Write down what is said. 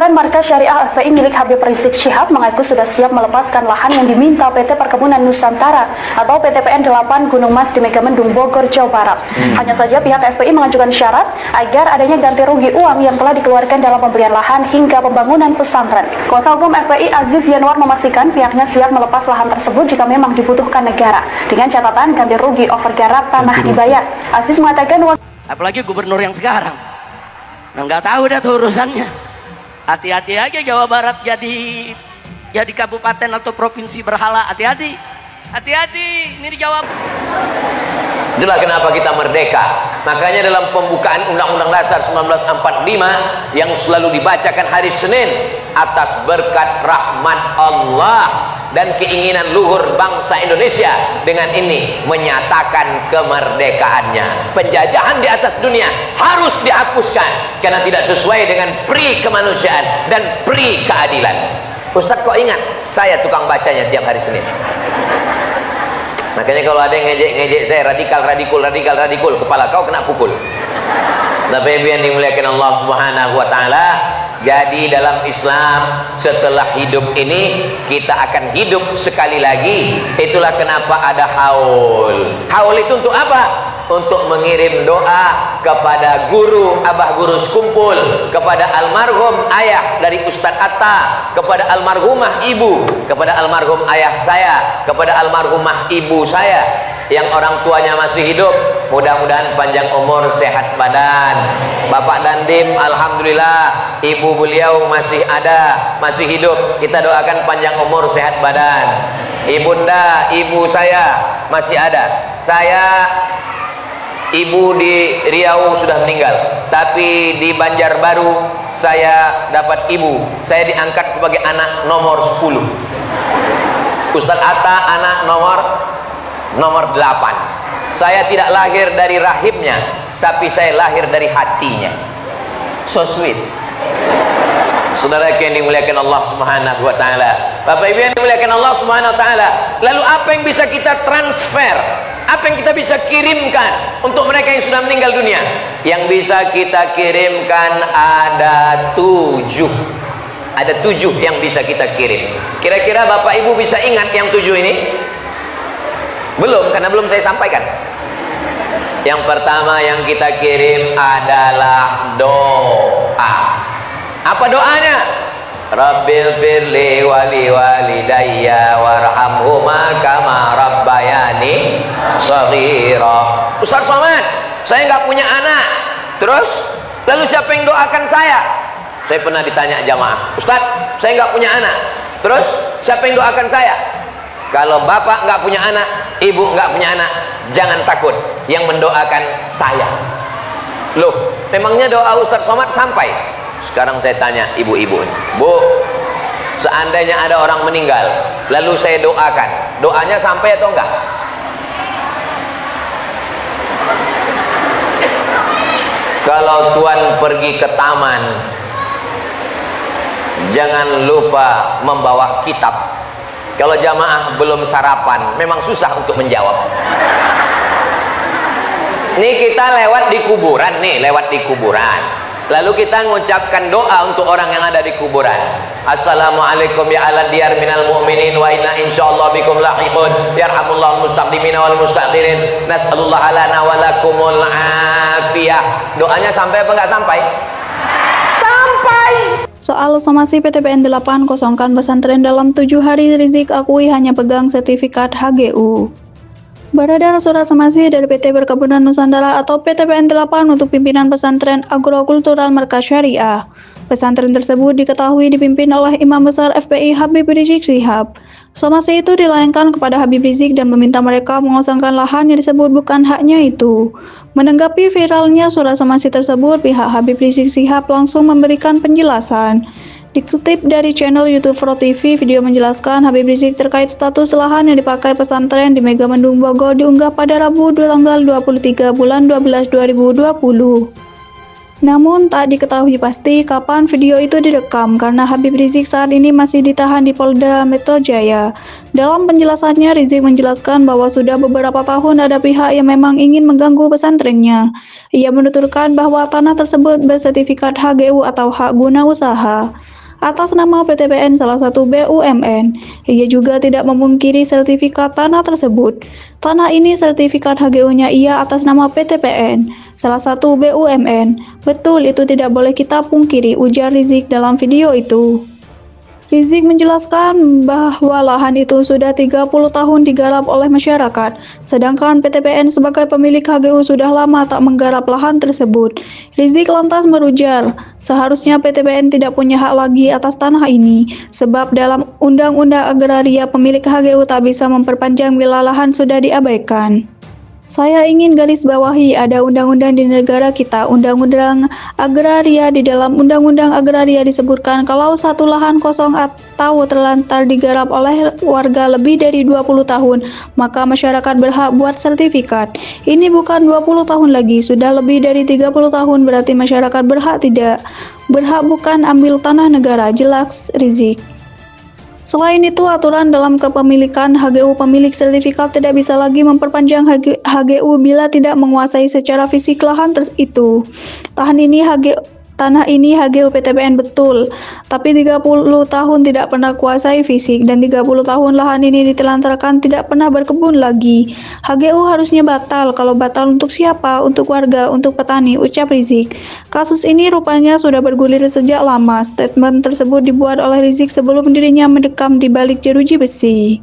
Pesantren Markas Syariah FPI milik Habib Rizik Syihab mengaku sudah siap melepaskan lahan yang diminta PT Perkebunan Nusantara atau PTPN 8 Gunung Mas di Megamendung, Bogor, Jawa Barat. Hanya saja pihak FPI mengajukan syarat agar adanya ganti rugi uang yang telah dikeluarkan dalam pembelian lahan hingga pembangunan pesantren. Kuasa hukum FPI Aziz Yanwar memastikan pihaknya siap melepas lahan tersebut jika memang dibutuhkan negara, dengan catatan ganti rugi overgarap tanah dibayar. Aziz mengatakan, apalagi gubernur yang sekarang, nggak tahu dah tuh urusannya. Hati-hati aja Jawa Barat jadi kabupaten atau provinsi berhala. Hati-hati, hati-hati, ini dijawab. Itulah kenapa kita merdeka. Makanya dalam pembukaan Undang-Undang Dasar 1945 yang selalu dibacakan hari Senin, atas berkat rahmat Allah dan keinginan luhur bangsa Indonesia, dengan ini menyatakan kemerdekaannya. Penjajahan di atas dunia harus dihapuskan karena tidak sesuai dengan pri kemanusiaan dan pri keadilan. Ustadz kok ingat? Saya tukang bacanya tiap hari Senin. Makanya kalau ada yang ngejek saya radikal, kepala kau kena pukul. Tapi yang dimuliakan Allah Subhanahu wa taala, jadi dalam Islam setelah hidup ini kita akan hidup sekali lagi. Itulah kenapa ada haul. Haul itu untuk apa? Untuk mengirim doa kepada guru, abah guru sekumpul, kepada almarhum ayah dari Ustadz Atta, kepada almarhumah ibu, kepada almarhum ayah saya, kepada almarhumah ibu saya yang orang tuanya masih hidup. Mudah-mudahan panjang umur, sehat badan. Bapak Dandim alhamdulillah, ibu beliau masih ada, masih hidup. Kita doakan panjang umur, sehat badan. Ibunda, ibu saya masih ada. Saya ibu di Riau sudah meninggal, tapi di Banjarbaru saya dapat ibu. Saya diangkat sebagai anak nomor 10. Ustadz Atta anak nomor 8. Saya tidak lahir dari rahimnya, tapi saya lahir dari hatinya. So sweet. Saudara yang dimuliakan Allah Subhanahu wa taala, Bapak Ibu yang dimuliakan Allah Subhanahu wa taala, lalu apa yang bisa kita transfer? Apa yang kita bisa kirimkan untuk mereka yang sudah meninggal dunia? Yang bisa kita kirimkan ada 7. Ada 7 yang bisa kita kirim. Kira-kira Bapak Ibu bisa ingat yang 7 ini? Belum, karena belum saya sampaikan. Yang pertama yang kita kirim adalah doa. Apa doanya? Rabbil firli wali walidayya warhamhuma kama rabbayani shaghira. Ustaz Somad, saya nggak punya anak. Terus, lalu siapa yang doakan saya? Saya pernah ditanya jamaah, Ustaz, saya nggak punya anak. Terus, siapa yang doakan saya? Kalau bapak nggak punya anak, ibu nggak punya anak, jangan takut, yang mendoakan saya. Loh, memangnya doa Ustaz Somad sampai? Sekarang saya tanya ibu-ibu, Bu, seandainya ada orang meninggal, lalu saya doakan, doanya sampai atau enggak? Kalau tuan pergi ke taman, jangan lupa membawa kitab. Kalau jamaah belum sarapan, memang susah untuk menjawab. Nih kita lewat di kuburan nih, lalu kita mengucapkan doa untuk orang yang ada di kuburan. Assalamualaikum ya ala diyar minal mu'minin wa inna insyaallah bikum lahiqun yarhamullahu mustaqdimina wal mustakhirin nas'alullah lana wa lakumul afiyah. Doanya sampai apa enggak sampai? Sampai. Soal somasi PTPN 8 kosongkan pesantren dalam 7 hari, Rizik akui hanya pegang sertifikat HGU. Beredar surat somasi dari PT Perkebunan Nusantara atau PTPN 8 untuk pimpinan pesantren agrokultural Markas Syariah. Pesantren tersebut diketahui dipimpin oleh Imam Besar FPI Habib Rizik Syihab. Somasi itu dilayangkan kepada Habib Rizik dan meminta mereka mengosongkan lahan yang disebut bukan haknya itu. Menanggapi viralnya surat somasi tersebut, pihak Habib Rizik Syihab langsung memberikan penjelasan. Dikutip dari channel YouTube Pro TV, video menjelaskan Habib Rizik terkait status lahan yang dipakai pesantren di Megamendung, Bogor diunggah pada Rabu tanggal 23 bulan 12 2020. Namun tak diketahui pasti kapan video itu direkam karena Habib Rizik saat ini masih ditahan di Polda Metro Jaya. Dalam penjelasannya, Rizik menjelaskan bahwa sudah beberapa tahun ada pihak yang memang ingin mengganggu pesantrennya. Ia menuturkan bahwa tanah tersebut bersertifikat HGU atau hak guna usaha. atas nama PTPN salah satu BUMN. Ia juga tidak memungkiri sertifikat tanah tersebut. Tanah ini sertifikat HGU-nya ia atas nama PTPN, salah satu BUMN. Betul, itu tidak boleh kita pungkiri, ujar Rizik dalam video itu. Rizik menjelaskan bahwa lahan itu sudah 30 tahun digarap oleh masyarakat, sedangkan PTPN sebagai pemilik HGU sudah lama tak menggarap lahan tersebut. Rizik lantas merujar, seharusnya PTPN tidak punya hak lagi atas tanah ini, sebab dalam Undang-Undang Agraria pemilik HGU tak bisa memperpanjang bila lahan sudah diabaikan. Saya ingin garis bawahi ada undang-undang di negara kita, Undang-Undang Agraria. Di dalam Undang-Undang Agraria disebutkan kalau satu lahan kosong atau terlantar digarap oleh warga lebih dari 20 tahun, maka masyarakat berhak buat sertifikat. Ini bukan 20 tahun lagi, sudah lebih dari 30 tahun, berarti masyarakat berhak tidak. Berhak bukan ambil tanah negara, jelas Rizik. Selain itu, aturan dalam kepemilikan HGU pemilik sertifikat tidak bisa lagi memperpanjang HGU bila tidak menguasai secara fisik lahan itu. Tanah ini HGU PTPN betul, tapi 30 tahun tidak pernah kuasai fisik dan 30 tahun lahan ini ditelantarkan tidak pernah berkebun lagi. HGU harusnya batal. Kalau batal untuk siapa? Untuk warga, untuk petani, ucap Rizik. Kasus ini rupanya sudah bergulir sejak lama. Statement tersebut dibuat oleh Rizik sebelum dirinya mendekam di balik jeruji besi.